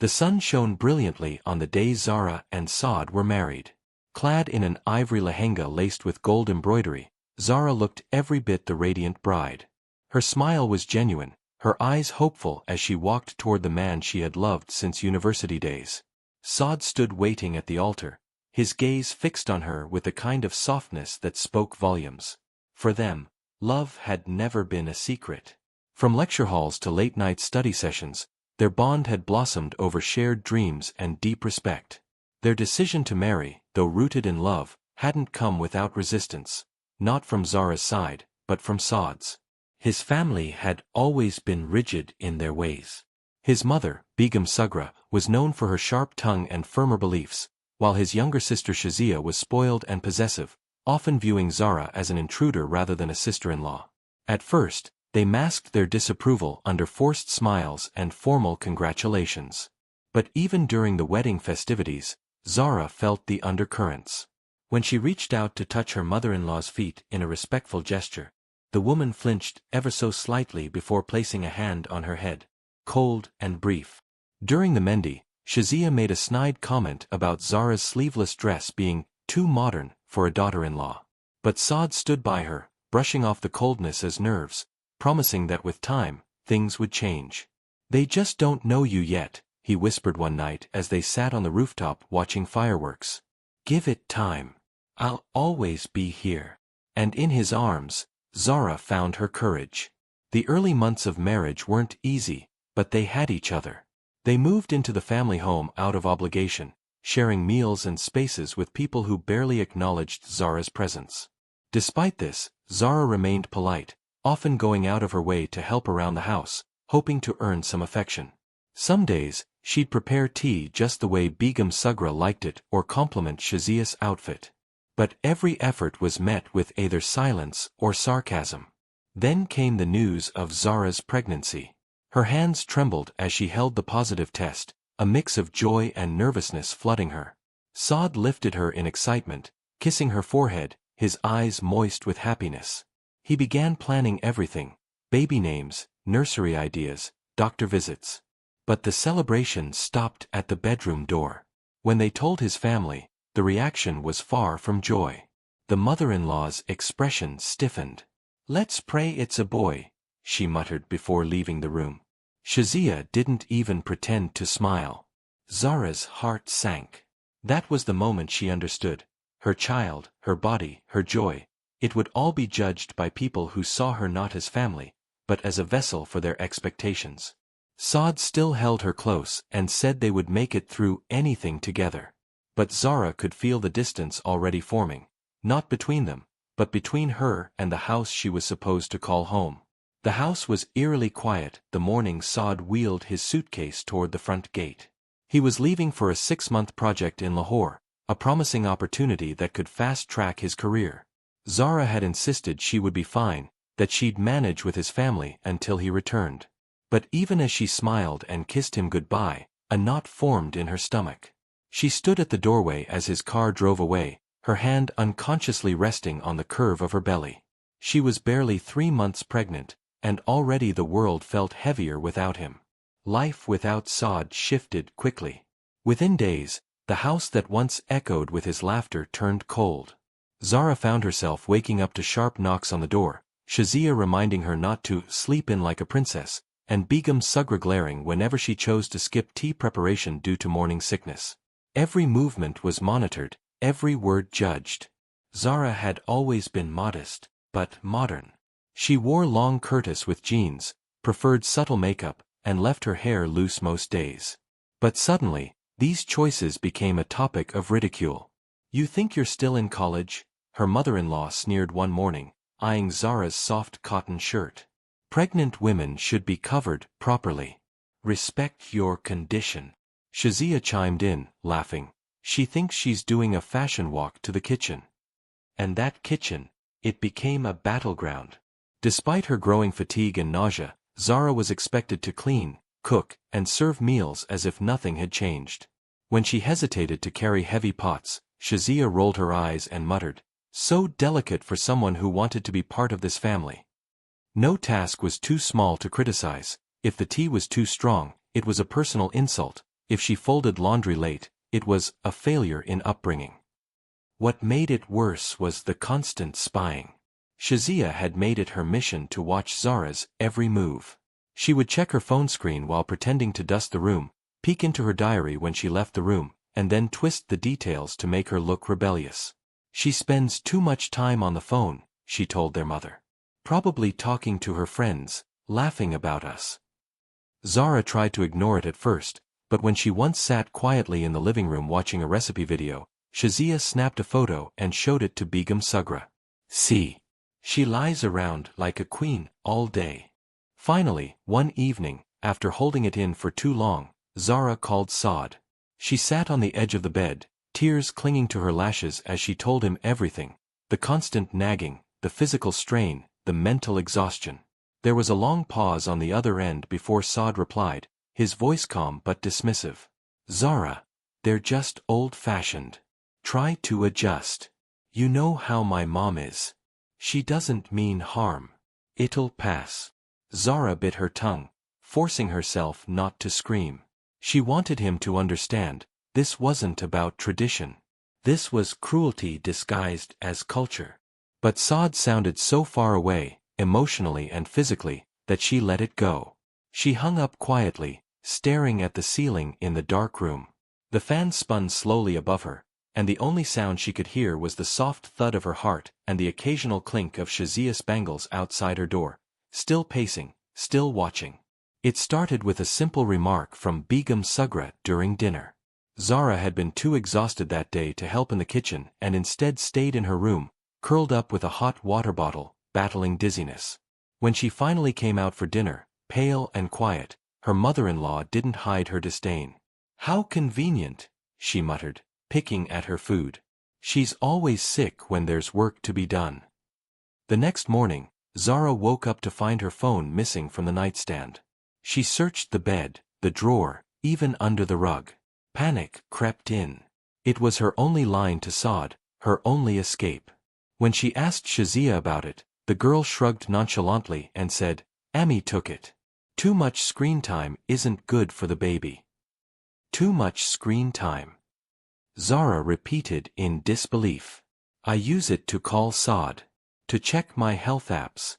The sun shone brilliantly on the day Zara and Saad were married. Clad in an ivory lehenga laced with gold embroidery, Zara looked every bit the radiant bride. Her smile was genuine, her eyes hopeful as she walked toward the man she had loved since university days. Saad stood waiting at the altar, his gaze fixed on her with a kind of softness that spoke volumes. For them, love had never been a secret. From lecture halls to late-night study sessions, their bond had blossomed over shared dreams and deep respect. Their decision to marry, though rooted in love, hadn't come without resistance, not from Zara's side, but from Saad's. His family had always been rigid in their ways. His mother, Begum Sugra, was known for her sharp tongue and firmer beliefs, while his younger sister Shazia was spoiled and possessive, often viewing Zara as an intruder rather than a sister-in-law. At first, they masked their disapproval under forced smiles and formal congratulations. But even during the wedding festivities, Zara felt the undercurrents. When she reached out to touch her mother-in-law's feet in a respectful gesture, the woman flinched ever so slightly before placing a hand on her head, cold and brief. During the Mendi, Shazia made a snide comment about Zara's sleeveless dress being too modern for a daughter-in-law. But Saad stood by her, brushing off the coldness as nerves, promising that with time, things would change. "They just don't know you yet," he whispered one night as they sat on the rooftop watching fireworks. "Give it time. I'll always be here." And in his arms, Zara found her courage. The early months of marriage weren't easy, but they had each other. They moved into the family home out of obligation, sharing meals and spaces with people who barely acknowledged Zara's presence. Despite this, Zara remained polite, often going out of her way to help around the house, hoping to earn some affection. Some days, she'd prepare tea just the way Begum Sugra liked it or compliment Shazia's outfit. But every effort was met with either silence or sarcasm. Then came the news of Zara's pregnancy. Her hands trembled as she held the positive test, a mix of joy and nervousness flooding her. Saad lifted her in excitement, kissing her forehead, his eyes moist with happiness. He began planning everything: baby names, nursery ideas, doctor visits. But the celebration stopped at the bedroom door. When they told his family, the reaction was far from joy. The mother-in-law's expression stiffened. "Let's pray it's a boy," she muttered before leaving the room. Shazia didn't even pretend to smile. Zara's heart sank. That was the moment she understood. Her child, her body, her joy. It would all be judged by people who saw her not as family, but as a vessel for their expectations. Saad still held her close and said they would make it through anything together. But Zara could feel the distance already forming, not between them, but between her and the house she was supposed to call home. The house was eerily quiet the morning Saad wheeled his suitcase toward the front gate. He was leaving for a 6-month project in Lahore, a promising opportunity that could fast-track his career. Zara had insisted she would be fine, that she'd manage with his family until he returned. But even as she smiled and kissed him goodbye, a knot formed in her stomach. She stood at the doorway as his car drove away, her hand unconsciously resting on the curve of her belly. She was barely 3 months pregnant, and already the world felt heavier without him. Life without Saad shifted quickly. Within days, the house that once echoed with his laughter turned cold. Zara found herself waking up to sharp knocks on the door, Shazia reminding her not to sleep in like a princess, and Begum Sugra glaring whenever she chose to skip tea preparation due to morning sickness. Every movement was monitored, every word judged. Zara had always been modest, but modern. She wore long kurtas with jeans, preferred subtle makeup, and left her hair loose most days. But suddenly, these choices became a topic of ridicule. "You think you're still in college?" her mother-in-law sneered one morning, eyeing Zara's soft cotton shirt. "Pregnant women should be covered properly. Respect your condition." Shazia chimed in, laughing. "She thinks she's doing a fashion walk to the kitchen." And that kitchen, it became a battleground. Despite her growing fatigue and nausea, Zara was expected to clean, cook, and serve meals as if nothing had changed. When she hesitated to carry heavy pots, Shazia rolled her eyes and muttered, "So delicate for someone who wanted to be part of this family." No task was too small to criticize. If the tea was too strong, it was a personal insult. If she folded laundry late, it was a failure in upbringing. What made it worse was the constant spying. Shazia had made it her mission to watch Zara's every move. She would check her phone screen while pretending to dust the room, peek into her diary when she left the room, and then twist the details to make her look rebellious. She spends too much time on the phone, she told their mother. Probably talking to her friends, laughing about us. Zara tried to ignore it at first, but when she once sat quietly in the living room watching a recipe video, Shazia snapped a photo and showed it to Begum Sugra. See. She lies around like a queen all day. Finally, one evening, after holding it in for too long, Zara called Saad. She sat on the edge of the bed, tears clinging to her lashes as she told him everything, the constant nagging, the physical strain, the mental exhaustion. There was a long pause on the other end before Saad replied, his voice calm but dismissive. Zara, they're just old-fashioned. Try to adjust. You know how my mom is. She doesn't mean harm. It'll pass. Zara bit her tongue, forcing herself not to scream. She wanted him to understand, this wasn't about tradition. This was cruelty disguised as culture. But Saad sounded so far away, emotionally and physically, that she let it go. She hung up quietly, staring at the ceiling in the dark room. The fan spun slowly above her, and the only sound she could hear was the soft thud of her heart and the occasional clink of Shazia's bangles outside her door, still pacing, still watching. It started with a simple remark from Begum Sugra during dinner. Zara had been too exhausted that day to help in the kitchen and instead stayed in her room, curled up with a hot water bottle, battling dizziness. When she finally came out for dinner, pale and quiet, her mother-in-law didn't hide her disdain. How convenient, she muttered, picking at her food. She's always sick when there's work to be done. The next morning, Zara woke up to find her phone missing from the nightstand. She searched the bed, the drawer, even under the rug. Panic crept in. It was her only line to Saad, her only escape. When she asked Shazia about it, the girl shrugged nonchalantly and said, Ami took it. Too much screen time isn't good for the baby. Too much screen time. Zara repeated in disbelief. I use it to call Saad. To check my health apps.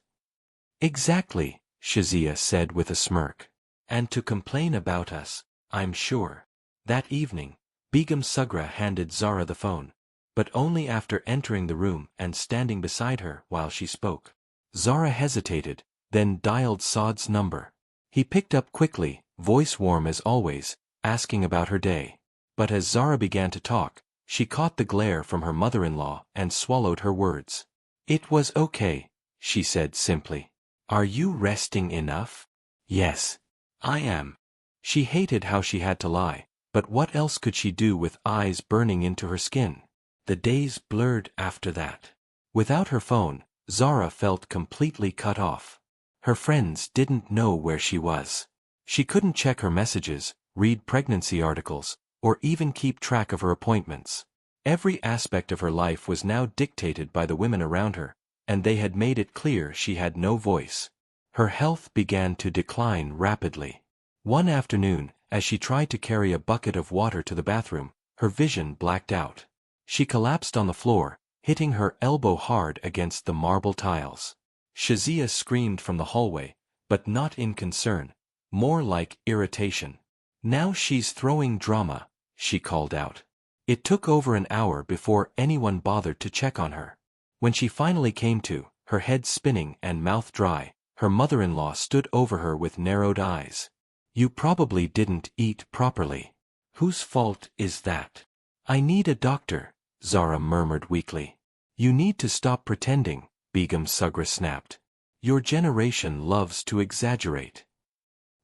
Exactly, Shazia said with a smirk. And to complain about us, I'm sure. That evening, Begum Sugra handed Zara the phone, but only after entering the room and standing beside her while she spoke. Zara hesitated, then dialed Saad's number. He picked up quickly, voice warm as always, asking about her day. But as Zara began to talk, she caught the glare from her mother-in-law and swallowed her words. It was okay, she said simply. Are you resting enough? Yes. I am. She hated how she had to lie, but what else could she do with eyes burning into her skin? The days blurred after that. Without her phone, Zara felt completely cut off. Her friends didn't know where she was. She couldn't check her messages, read pregnancy articles, or even keep track of her appointments. Every aspect of her life was now dictated by the women around her, and they had made it clear she had no voice. Her health began to decline rapidly. One afternoon, as she tried to carry a bucket of water to the bathroom, her vision blacked out. She collapsed on the floor, hitting her elbow hard against the marble tiles. Shazia screamed from the hallway, but not in concern, more like irritation. Now she's throwing drama, she called out. It took over an hour before anyone bothered to check on her. When she finally came to, her head spinning and mouth dry, her mother-in-law stood over her with narrowed eyes. You probably didn't eat properly. Whose fault is that? I need a doctor, Zara murmured weakly. You need to stop pretending, Begum Sugra snapped. Your generation loves to exaggerate.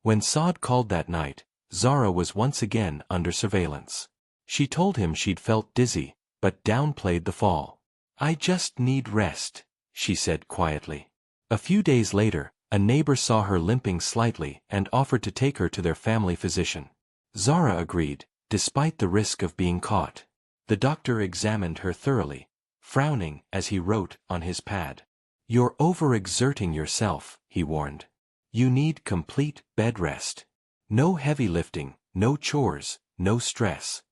When Saad called that night, Zara was once again under surveillance. She told him she'd felt dizzy, but downplayed the fall. I just need rest, she said quietly. A few days later, a neighbor saw her limping slightly and offered to take her to their family physician. Zara agreed, despite the risk of being caught. The doctor examined her thoroughly, frowning as he wrote on his pad. You're overexerting yourself, he warned. You need complete bed rest. No heavy lifting, no chores, no stress.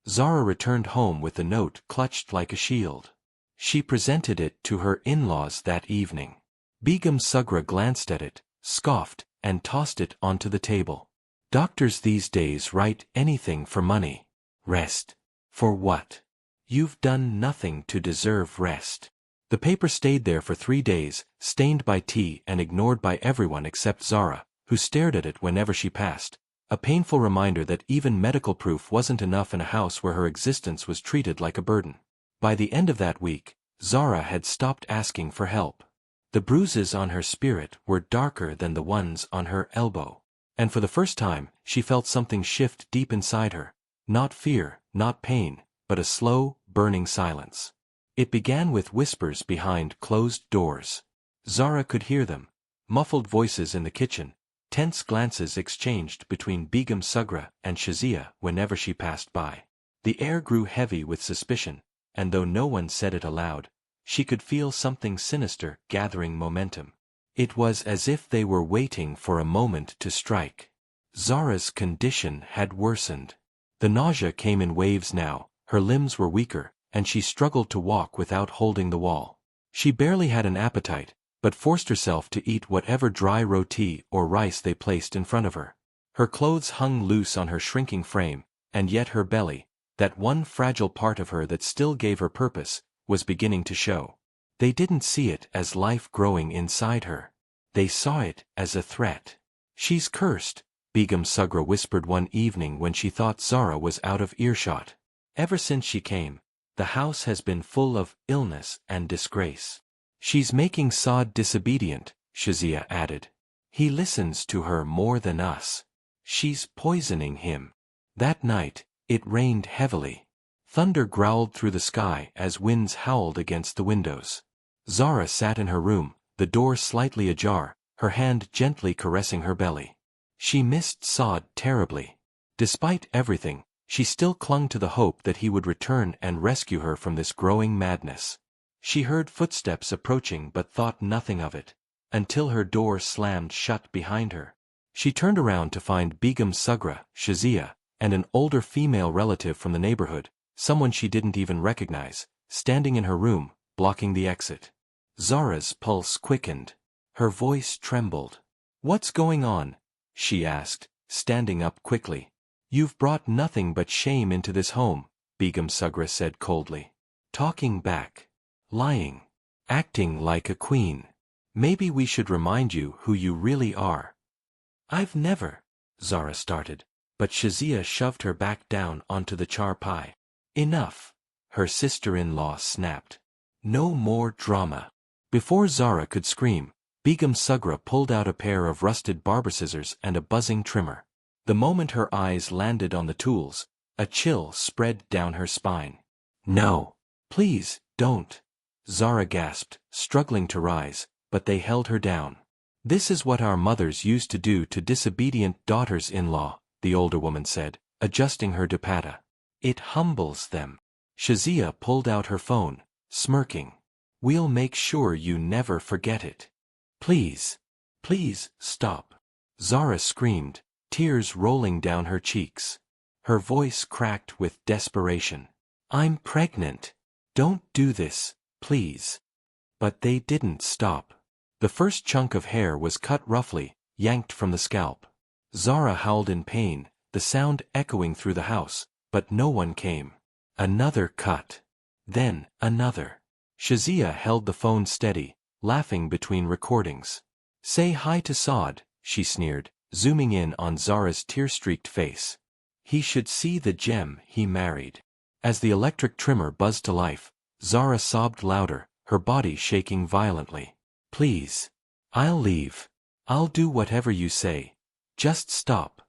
Zara returned home with the note clutched like a shield. She presented it to her in-laws that evening. Begum Sugra glanced at it, scoffed, and tossed it onto the table. Doctors these days write anything for money. Rest. For what? You've done nothing to deserve rest. The paper stayed there for 3 days, stained by tea and ignored by everyone except Zara, who stared at it whenever she passed. A painful reminder that even medical proof wasn't enough in a house where her existence was treated like a burden. By the end of that week, Zara had stopped asking for help. The bruises on her spirit were darker than the ones on her elbow. And for the first time, she felt something shift deep inside her. Not fear, not pain, but a slow, burning silence. It began with whispers behind closed doors. Zara could hear them. Muffled voices in the kitchen, tense glances exchanged between Begum Sugra and Shazia whenever she passed by. The air grew heavy with suspicion, and though no one said it aloud, she could feel something sinister gathering momentum. It was as if they were waiting for a moment to strike. Zara's condition had worsened. The nausea came in waves now, her limbs were weaker, and she struggled to walk without holding the wall. She barely had an appetite, but forced herself to eat whatever dry roti or rice they placed in front of her. Her clothes hung loose on her shrinking frame, and yet her belly, that one fragile part of her that still gave her purpose, was beginning to show. They didn't see it as life growing inside her. They saw it as a threat. "She's cursed," Begum Sugra whispered one evening when she thought Zara was out of earshot. "Ever since she came, the house has been full of illness and disgrace." "She's making Saad disobedient," Shazia added. "He listens to her more than us. She's poisoning him." That night, it rained heavily. Thunder growled through the sky as winds howled against the windows. Zara sat in her room, the door slightly ajar, her hand gently caressing her belly. She missed Saad terribly. Despite everything, she still clung to the hope that he would return and rescue her from this growing madness. She heard footsteps approaching but thought nothing of it, until her door slammed shut behind her. She turned around to find Begum Sugra, Shazia, and an older female relative from the neighborhood, someone she didn't even recognize, standing in her room, blocking the exit. Zara's pulse quickened. Her voice trembled. "What's going on?" she asked, standing up quickly. "You've brought nothing but shame into this home," Begum Sugra said coldly. "Talking back. Lying. Acting like a queen. Maybe we should remind you who you really are." "I've never," Zara started, but Shazia shoved her back down onto the charpai. "Enough," her sister-in-law snapped. "No more drama." Before Zara could scream, Begum Sugra pulled out a pair of rusted barber scissors and a buzzing trimmer. The moment her eyes landed on the tools, a chill spread down her spine. "No. Please, don't." Zara gasped, struggling to rise, but they held her down. "This is what our mothers used to do to disobedient daughters-in-law," the older woman said, adjusting her dupatta. "It humbles them." Shazia pulled out her phone, smirking. "We'll make sure you never forget it." "Please. Please, stop." Zara screamed, tears rolling down her cheeks. Her voice cracked with desperation. "I'm pregnant. Don't do this, please." But they didn't stop. The first chunk of hair was cut roughly, yanked from the scalp. Zara howled in pain, the sound echoing through the house, but no one came. Another cut. Then another. Shazia held the phone steady, laughing between recordings. "Say hi to Saad," she sneered, zooming in on Zara's tear-streaked face. "He should see the gem he married." As the electric trimmer buzzed to life, Zara sobbed louder, her body shaking violently. "Please. I'll leave. I'll do whatever you say. Just stop."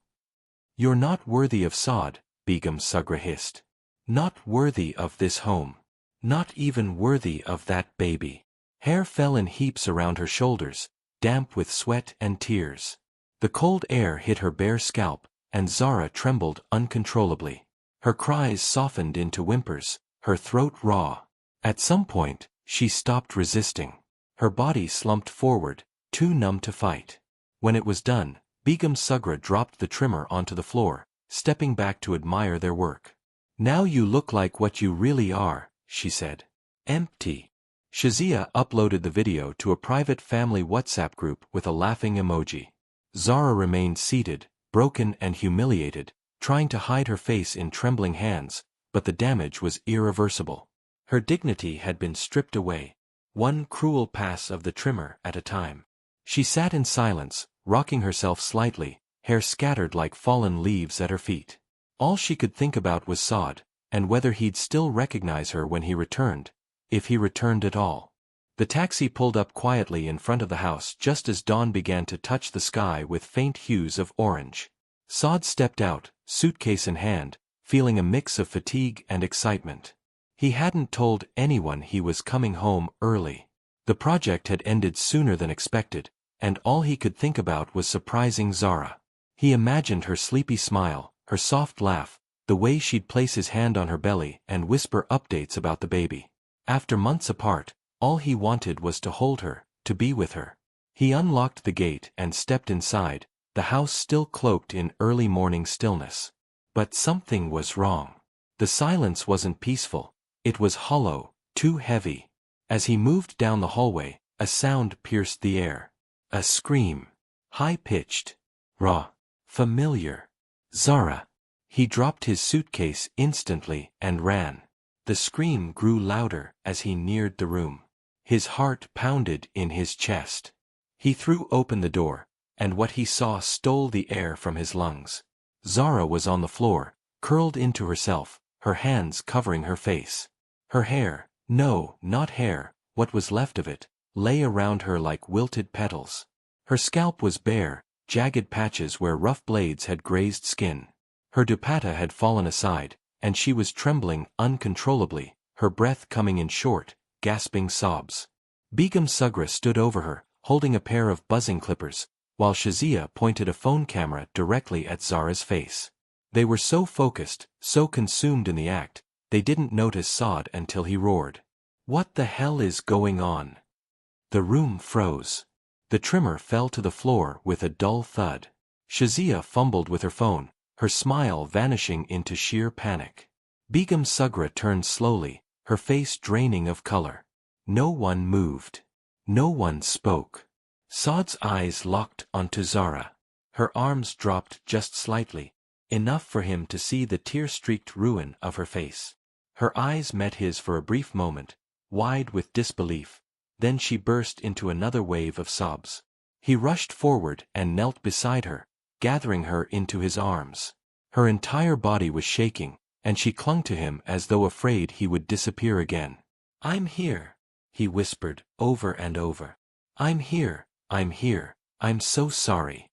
"You're not worthy of Saad," Begum Sugra hissed. "Not worthy of this home. Not even worthy of that baby." Hair fell in heaps around her shoulders, damp with sweat and tears. The cold air hit her bare scalp, and Zara trembled uncontrollably. Her cries softened into whimpers, her throat raw. At some point, she stopped resisting. Her body slumped forward, too numb to fight. When it was done, Begum Sugra dropped the trimmer onto the floor, stepping back to admire their work. "Now you look like what you really are," she said. "Empty." Shazia uploaded the video to a private family WhatsApp group with a laughing emoji. Zara remained seated, broken and humiliated, trying to hide her face in trembling hands, but the damage was irreversible. Her dignity had been stripped away, one cruel pass of the trimmer at a time. She sat in silence, rocking herself slightly, hair scattered like fallen leaves at her feet. All she could think about was Saad, and whether he'd still recognize her when he returned, if he returned at all. The taxi pulled up quietly in front of the house just as dawn began to touch the sky with faint hues of orange. Saad stepped out, suitcase in hand, feeling a mix of fatigue and excitement. He hadn't told anyone he was coming home early. The project had ended sooner than expected, and all he could think about was surprising Zara. He imagined her sleepy smile, her soft laugh, the way she'd place his hand on her belly and whisper updates about the baby. After months apart, all he wanted was to hold her, to be with her. He unlocked the gate and stepped inside, the house still cloaked in early morning stillness. But something was wrong. The silence wasn't peaceful, it was hollow, too heavy. As he moved down the hallway, a sound pierced the air. A scream. High-pitched. Raw. Familiar. Zara. He dropped his suitcase instantly and ran. The scream grew louder as he neared the room. His heart pounded in his chest. He threw open the door, and what he saw stole the air from his lungs. Zara was on the floor, curled into herself, her hands covering her face. Her hair, no, not hair, what was left of it, lay around her like wilted petals. Her scalp was bare, jagged patches where rough blades had grazed skin. Her dupatta had fallen aside, and she was trembling uncontrollably, her breath coming in short, gasping sobs. Begum Sugra stood over her, holding a pair of buzzing clippers, while Shazia pointed a phone camera directly at Zara's face. They were so focused, so consumed in the act, they didn't notice Saad until he roared. "What the hell is going on?" The room froze. The trimmer fell to the floor with a dull thud. Shazia fumbled with her phone, her smile vanishing into sheer panic. Begum Sugra turned slowly, her face draining of color. No one moved. No one spoke. Saad's eyes locked onto Zara. Her arms dropped just slightly, enough for him to see the tear-streaked ruin of her face. Her eyes met his for a brief moment, wide with disbelief, then she burst into another wave of sobs. He rushed forward and knelt beside her, gathering her into his arms. Her entire body was shaking, and she clung to him as though afraid he would disappear again. "I'm here," he whispered over and over. "I'm here, I'm so sorry."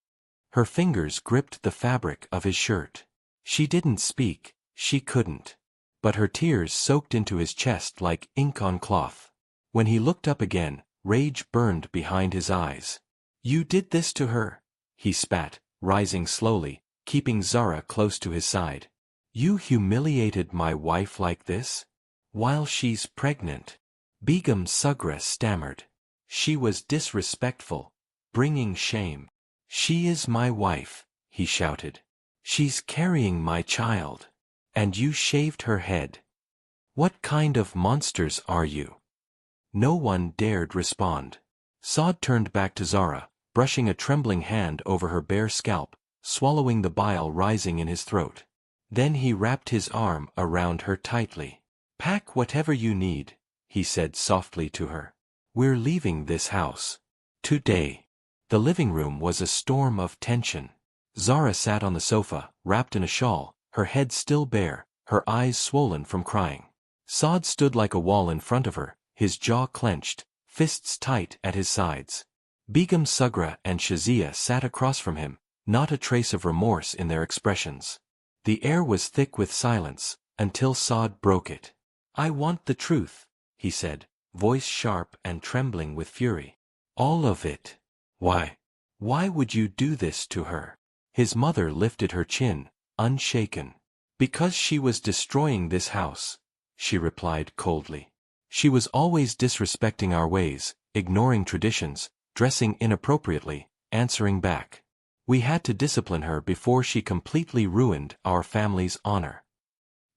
Her fingers gripped the fabric of his shirt. She didn't speak, she couldn't. But her tears soaked into his chest like ink on cloth. When he looked up again, rage burned behind his eyes. "You did this to her?" he spat, rising slowly, keeping Zara close to his side. "You humiliated my wife like this? While she's pregnant?" Begum Sugra stammered. "She was disrespectful, bringing shame." "She is my wife," he shouted. "She's carrying my child. And you shaved her head. What kind of monsters are you?" No one dared respond. Saad turned back to Zara, brushing a trembling hand over her bare scalp, swallowing the bile rising in his throat. Then he wrapped his arm around her tightly. "Pack whatever you need," he said softly to her. "We're leaving this house. Today." The living room was a storm of tension. Zara sat on the sofa, wrapped in a shawl, her head still bare, her eyes swollen from crying. Saad stood like a wall in front of her, his jaw clenched, fists tight at his sides. Begum Sugra and Shazia sat across from him, not a trace of remorse in their expressions. The air was thick with silence, until Saad broke it. "I want the truth," he said, voice sharp and trembling with fury. "All of it. Why? Why would you do this to her?" His mother lifted her chin, unshaken. "Because she was destroying this house," she replied coldly. "She was always disrespecting our ways, ignoring traditions, dressing inappropriately, answering back. We had to discipline her before she completely ruined our family's honor.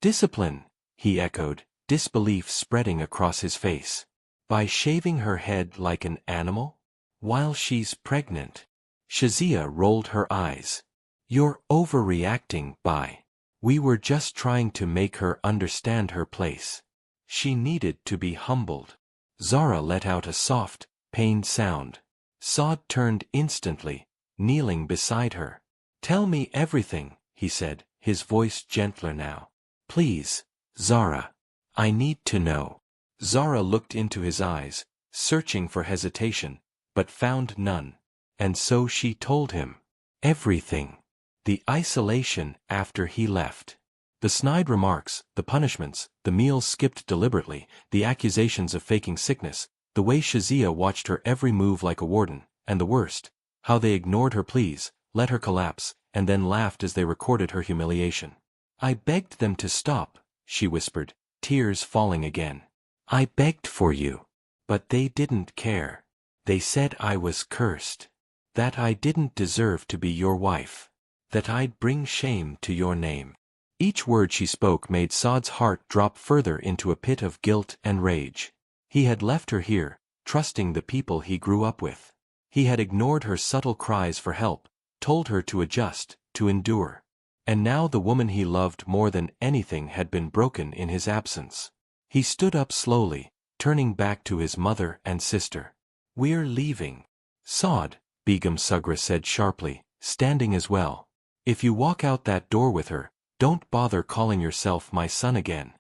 Discipline, he echoed, disbelief spreading across his face. By shaving her head like an animal? While she's pregnant. Shazia rolled her eyes. You're overreacting, Bai. We were just trying to make her understand her place. She needed to be humbled. Zara let out a soft, pained sound. Saad turned instantly, kneeling beside her. Tell me everything, he said, his voice gentler now. Please, Zara. I need to know. Zara looked into his eyes, searching for hesitation, but found none. And so she told him. Everything. The isolation after he left. The snide remarks, the punishments, the meals skipped deliberately, the accusations of faking sickness, the way Shazia watched her every move like a warden, and the worst, how they ignored her pleas, let her collapse, and then laughed as they recorded her humiliation. I begged them to stop, she whispered, tears falling again. I begged for you. But they didn't care. They said I was cursed. That I didn't deserve to be your wife. That I'd bring shame to your name. Each word she spoke made Saad's heart drop further into a pit of guilt and rage. He had left her here, trusting the people he grew up with. He had ignored her subtle cries for help, told her to adjust, to endure. And now the woman he loved more than anything had been broken in his absence. He stood up slowly, turning back to his mother and sister. We're leaving. Saad, Begum Sugra said sharply, standing as well. If you walk out that door with her, don't bother calling yourself my son again.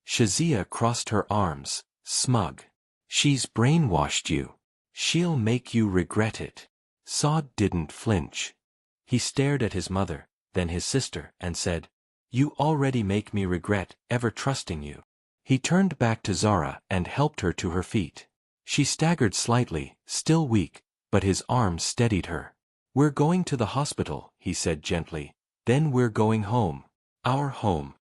Shazia crossed her arms, smug. She's brainwashed you. She'll make you regret it. Saad didn't flinch. He stared at his mother, then his sister, and said, You already make me regret ever trusting you. He turned back to Zara and helped her to her feet. She staggered slightly, still weak, but his arm steadied her. We're going to the hospital, he said gently. Then we're going home. Our home.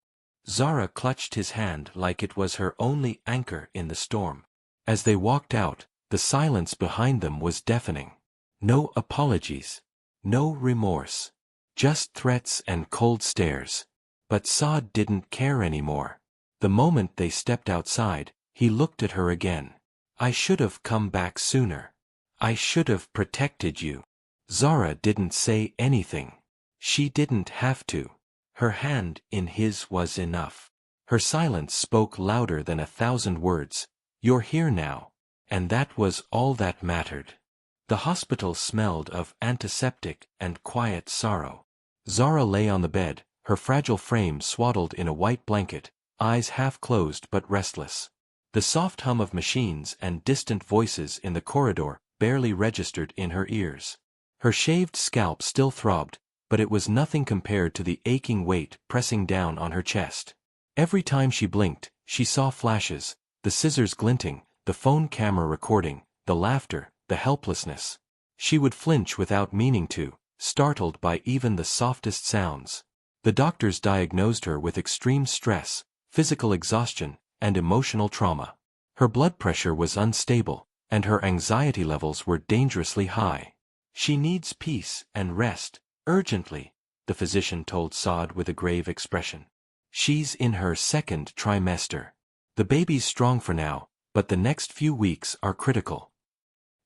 Zara clutched his hand like it was her only anchor in the storm. As they walked out, the silence behind them was deafening. No apologies. No remorse. Just threats and cold stares. But Saad didn't care anymore. The moment they stepped outside, he looked at her again. I should have come back sooner. I should have protected you. Zara didn't say anything. She didn't have to. Her hand in his was enough. Her silence spoke louder than 1,000 words. You're here now. And that was all that mattered. The hospital smelled of antiseptic and quiet sorrow. Zara lay on the bed, her fragile frame swaddled in a white blanket, eyes half closed but restless. The soft hum of machines and distant voices in the corridor barely registered in her ears. Her shaved scalp still throbbed, but it was nothing compared to the aching weight pressing down on her chest. Every time she blinked, she saw flashes, the scissors glinting, the phone camera recording, the laughter, the helplessness. She would flinch without meaning to, startled by even the softest sounds. The doctors diagnosed her with extreme stress, physical exhaustion, and emotional trauma. Her blood pressure was unstable, and her anxiety levels were dangerously high. She needs peace and rest, urgently, the physician told Saad with a grave expression. She's in her second trimester. The baby's strong for now, but the next few weeks are critical.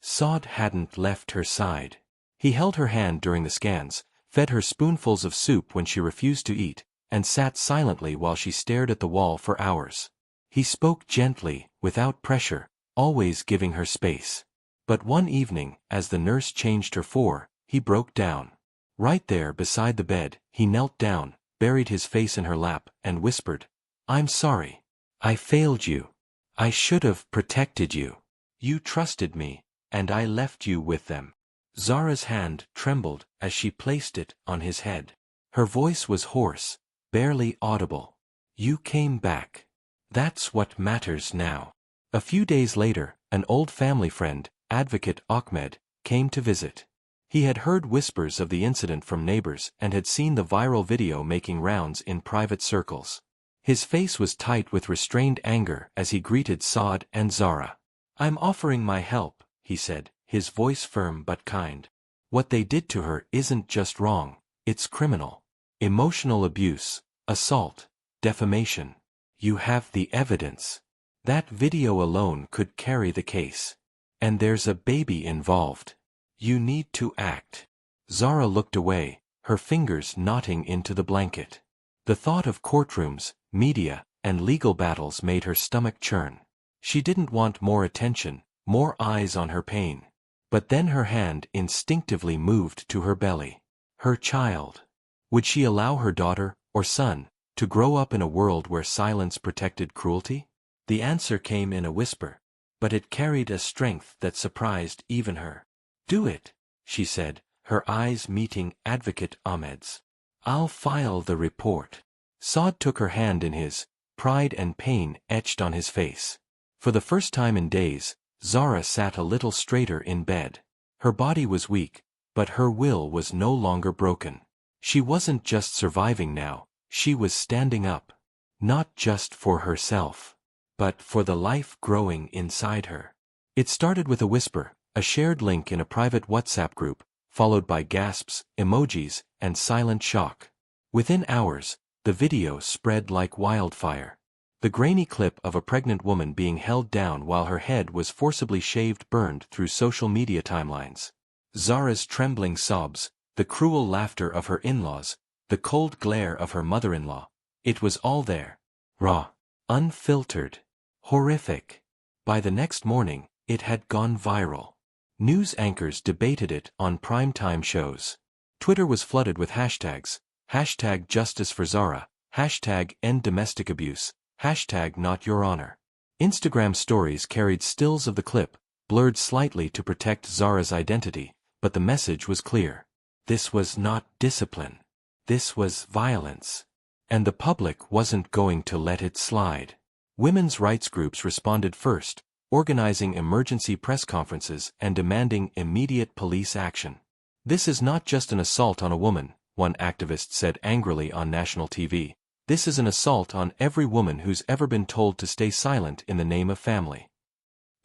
Saad hadn't left her side. He held her hand during the scans, fed her spoonfuls of soup when she refused to eat, and sat silently while she stared at the wall for hours. He spoke gently, without pressure, always giving her space. But one evening, as the nurse changed her for, he broke down. Right there beside the bed, he knelt down, buried his face in her lap, and whispered, I'm sorry. I failed you. I should have protected you. You trusted me, and I left you with them. Zara's hand trembled as she placed it on his head. Her voice was hoarse, barely audible. You came back. That's what matters now. A few days later, an old family friend, Advocate Ahmed, came to visit. He had heard whispers of the incident from neighbors and had seen the viral video making rounds in private circles. His face was tight with restrained anger as he greeted Saad and Zara. I'm offering my help, he said, his voice firm but kind. What they did to her isn't just wrong, it's criminal. Emotional abuse, assault, defamation. You have the evidence. That video alone could carry the case. And there's a baby involved. You need to act. Zara looked away, her fingers knotting into the blanket. The thought of courtrooms, media, and legal battles made her stomach churn. She didn't want more attention, more eyes on her pain. But then her hand instinctively moved to her belly. Her child. Would she allow her daughter, or son, to grow up in a world where silence protected cruelty? The answer came in a whisper, but it carried a strength that surprised even her. "Do it," she said, her eyes meeting Advocate Ahmed's. "I'll file the report." Saad took her hand in his, pride and pain etched on his face. For the first time in days, Zara sat a little straighter in bed. Her body was weak, but her will was no longer broken. She wasn't just surviving now, she was standing up. Not just for herself, but for the life growing inside her. It started with a whisper, a shared link in a private WhatsApp group, followed by gasps, emojis, and silent shock. Within hours, the video spread like wildfire. The grainy clip of a pregnant woman being held down while her head was forcibly shaved burned through social media timelines. Zara's trembling sobs, the cruel laughter of her in-laws, the cold glare of her mother-in-law. It was all there. Raw. Unfiltered. Horrific. By the next morning, it had gone viral. News anchors debated it on primetime shows. Twitter was flooded with hashtags. Hashtag Justice for Zara. Hashtag End Domestic Abuse. Hashtag Not Your Honor. Instagram stories carried stills of the clip, blurred slightly to protect Zara's identity, but the message was clear. This was not discipline. This was violence. And the public wasn't going to let it slide. Women's rights groups responded first, organizing emergency press conferences and demanding immediate police action. "This is not just an assault on a woman," one activist said angrily on national TV. "This is an assault on every woman who's ever been told to stay silent in the name of family."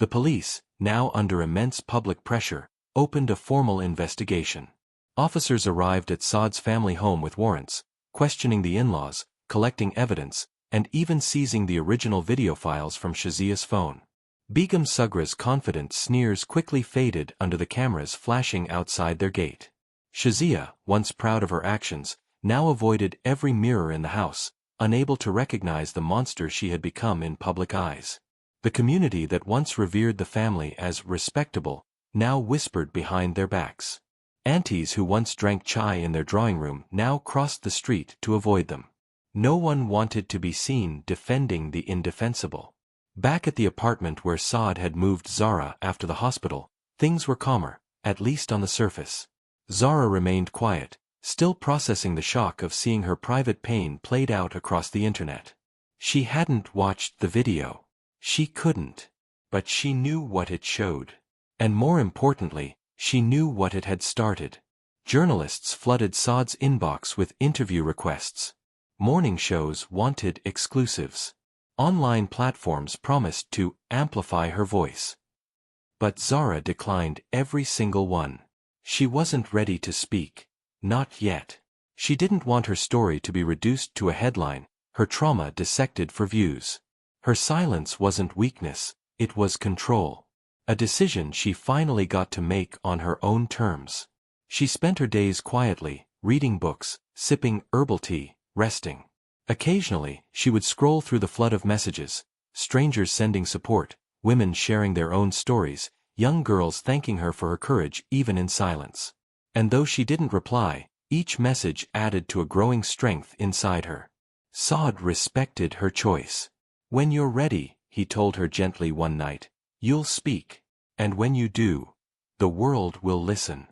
The police, now under immense public pressure, opened a formal investigation. Officers arrived at Saad's family home with warrants, questioning the in-laws, collecting evidence, and even seizing the original video files from Shazia's phone. Begum Sugra's confident sneers quickly faded under the cameras flashing outside their gate. Shazia, once proud of her actions, now avoided every mirror in the house, unable to recognize the monster she had become in public eyes. The community that once revered the family as respectable, now whispered behind their backs. Aunties who once drank chai in their drawing room now crossed the street to avoid them. No one wanted to be seen defending the indefensible. Back at the apartment where Saad had moved Zara after the hospital, things were calmer, at least on the surface. Zara remained quiet, still processing the shock of seeing her private pain played out across the internet. She hadn't watched the video. She couldn't. But she knew what it showed. And more importantly, she knew what it had started. Journalists flooded Saad's inbox with interview requests. Morning shows wanted exclusives. Online platforms promised to amplify her voice. But Zara declined every single one. She wasn't ready to speak. Not yet. She didn't want her story to be reduced to a headline, her trauma dissected for views. Her silence wasn't weakness, it was control. A decision she finally got to make on her own terms. She spent her days quietly, reading books, sipping herbal tea, resting. Occasionally, she would scroll through the flood of messages, strangers sending support, women sharing their own stories, young girls thanking her for her courage even in silence. And though she didn't reply, each message added to a growing strength inside her. Saad respected her choice. "When you're ready," he told her gently one night, "you'll speak. And when you do, the world will listen."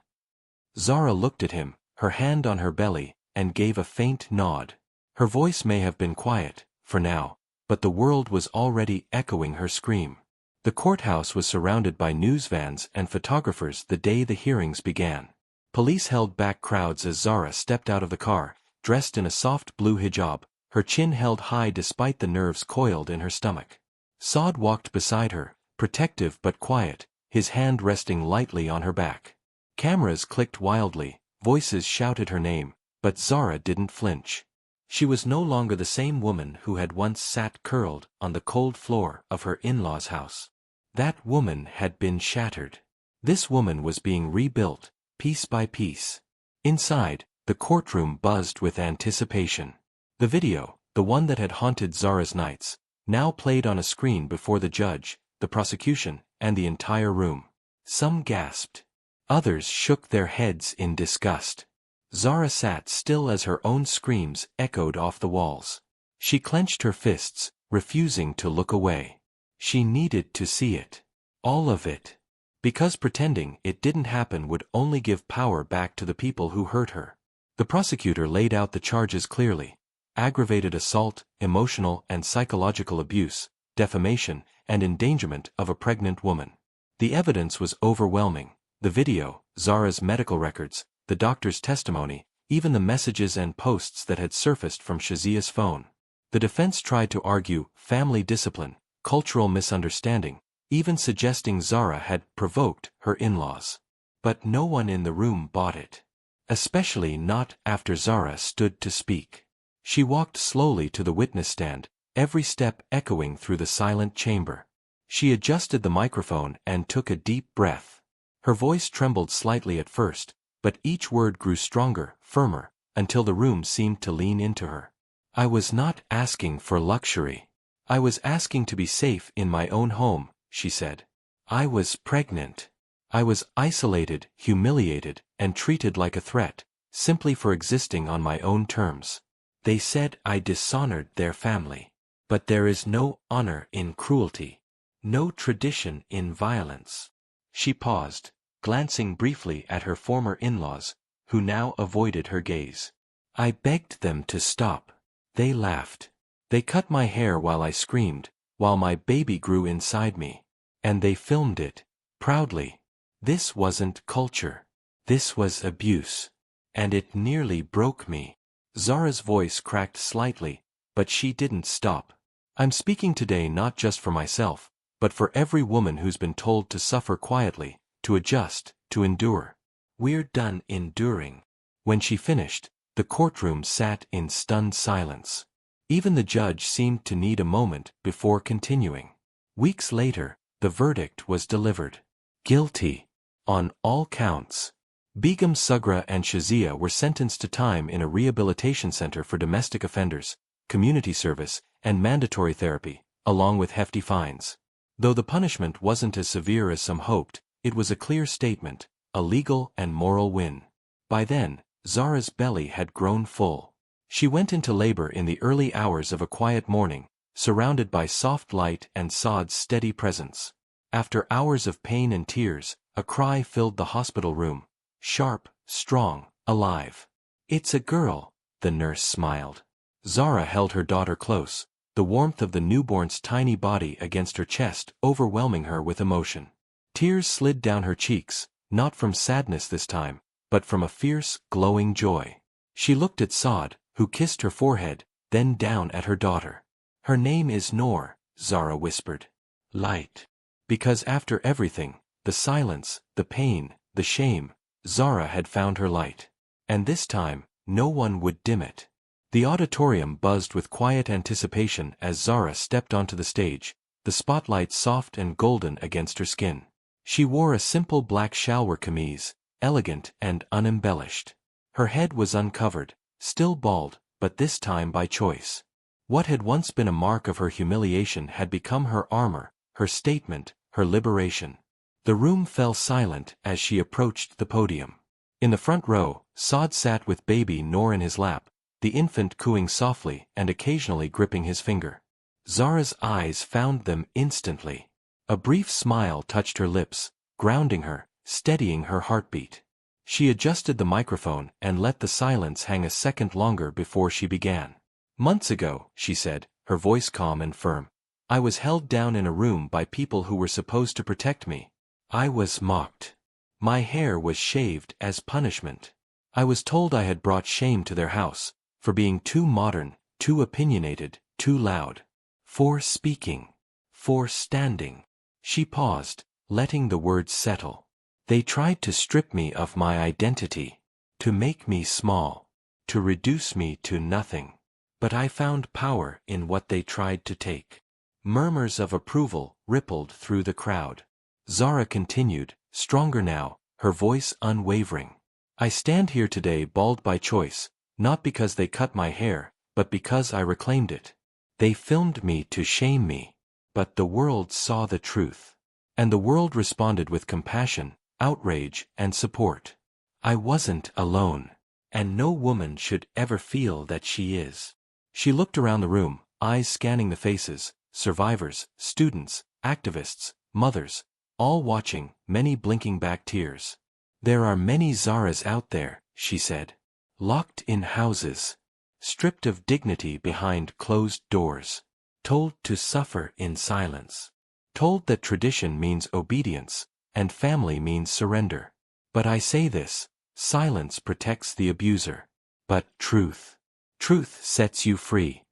Zara looked at him, her hand on her belly, and gave a faint nod. Her voice may have been quiet, for now, but the world was already echoing her scream. The courthouse was surrounded by news vans and photographers the day the hearings began. Police held back crowds as Zara stepped out of the car, dressed in a soft blue hijab, her chin held high despite the nerves coiled in her stomach. Saad walked beside her, protective but quiet, his hand resting lightly on her back. Cameras clicked wildly, voices shouted her name, but Zara didn't flinch. She was no longer the same woman who had once sat curled on the cold floor of her in-laws' house. That woman had been shattered. This woman was being rebuilt, piece by piece. Inside, the courtroom buzzed with anticipation. The video, the one that had haunted Zara's nights, now played on a screen before the judge, the prosecution, and the entire room. Some gasped. Others shook their heads in disgust. Zara sat still as her own screams echoed off the walls. She clenched her fists, refusing to look away. She needed to see it. All of it. Because pretending it didn't happen would only give power back to the people who hurt her. The prosecutor laid out the charges clearly: aggravated assault, emotional and psychological abuse, defamation, and endangerment of a pregnant woman. The evidence was overwhelming. The video, Zara's medical records, the doctor's testimony, even the messages and posts that had surfaced from Shazia's phone. The defense tried to argue family discipline, cultural misunderstanding, even suggesting Zara had provoked her in-laws. But no one in the room bought it. Especially not after Zara stood to speak. She walked slowly to the witness stand, every step echoing through the silent chamber. She adjusted the microphone and took a deep breath. Her voice trembled slightly at first, but each word grew stronger, firmer, until the room seemed to lean into her. I was not asking for luxury. I was asking to be safe in my own home, she said. I was pregnant. I was isolated, humiliated, and treated like a threat, simply for existing on my own terms. They said I dishonored their family. But there is no honor in cruelty. No tradition in violence. She paused, glancing briefly at her former in-laws, who now avoided her gaze. I begged them to stop. They laughed. They cut my hair while I screamed, while my baby grew inside me. And they filmed it, proudly. This wasn't culture. This was abuse. And it nearly broke me. Zara's voice cracked slightly, but she didn't stop. I'm speaking today not just for myself, but for every woman who's been told to suffer quietly, to adjust, to endure. We're done enduring. When she finished, the courtroom sat in stunned silence. Even the judge seemed to need a moment before continuing. Weeks later, the verdict was delivered. Guilty. On all counts. Begum Sugra and Shazia were sentenced to time in a rehabilitation center for domestic offenders, community service, and mandatory therapy, along with hefty fines. Though the punishment wasn't as severe as some hoped, it was a clear statement, a legal and moral win. By then, Zara's belly had grown full. She went into labor in the early hours of a quiet morning, surrounded by soft light and Saad's steady presence. After hours of pain and tears, a cry filled the hospital room. Sharp, strong, alive. It's a girl, the nurse smiled. Zara held her daughter close, the warmth of the newborn's tiny body against her chest overwhelming her with emotion. Tears slid down her cheeks, not from sadness this time, but from a fierce, glowing joy. She looked at Saad, who kissed her forehead, then down at her daughter. Her name is Noor, Zara whispered. Light. Because after everything, the silence, the pain, the shame, Zara had found her light. And this time, no one would dim it. The auditorium buzzed with quiet anticipation as Zara stepped onto the stage, the spotlight soft and golden against her skin. She wore a simple black shalwar kameez, elegant and unembellished. Her head was uncovered, still bald, but this time by choice. What had once been a mark of her humiliation had become her armor, her statement, her liberation. The room fell silent as she approached the podium. In the front row, Saad sat with baby Noor in his lap, the infant cooing softly and occasionally gripping his finger. Zara's eyes found them instantly. A brief smile touched her lips, grounding her, steadying her heartbeat. She adjusted the microphone and let the silence hang a second longer before she began. Months ago, she said, her voice calm and firm, I was held down in a room by people who were supposed to protect me. I was mocked. My hair was shaved as punishment. I was told I had brought shame to their house, for being too modern, too opinionated, too loud. For speaking. For standing. She paused, letting the words settle. They tried to strip me of my identity, to make me small, to reduce me to nothing. But I found power in what they tried to take. Murmurs of approval rippled through the crowd. Zara continued, stronger now, her voice unwavering. I stand here today bald by choice, not because they cut my hair, but because I reclaimed it. They filmed me to shame me. But the world saw the truth. And the world responded with compassion, outrage, and support. I wasn't alone. And no woman should ever feel that she is. She looked around the room, eyes scanning the faces, survivors, students, activists, mothers, all watching, many blinking back tears. There are many Zaras out there, she said. Locked in houses. Stripped of dignity behind closed doors. Told to suffer in silence. Told that tradition means obedience, and family means surrender. But I say this, silence protects the abuser. But truth. Truth sets you free.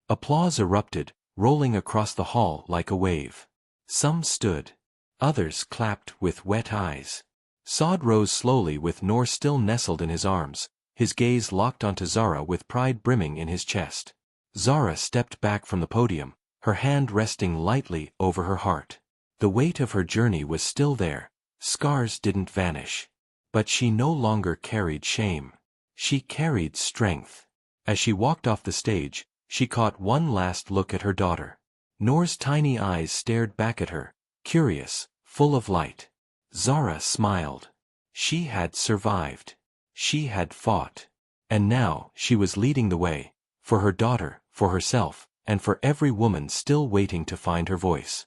Applause erupted, rolling across the hall like a wave. Some stood. Others clapped with wet eyes. Saad rose slowly with Noor still nestled in his arms, his gaze locked onto Zara with pride brimming in his chest. Zara stepped back from the podium, her hand resting lightly over her heart. The weight of her journey was still there, scars didn't vanish. But she no longer carried shame. She carried strength. As she walked off the stage, she caught one last look at her daughter. Noor's tiny eyes stared back at her, curious, full of light. Zara smiled. She had survived. She had fought. And now she was leading the way, for her daughter, for herself, and for every woman still waiting to find her voice.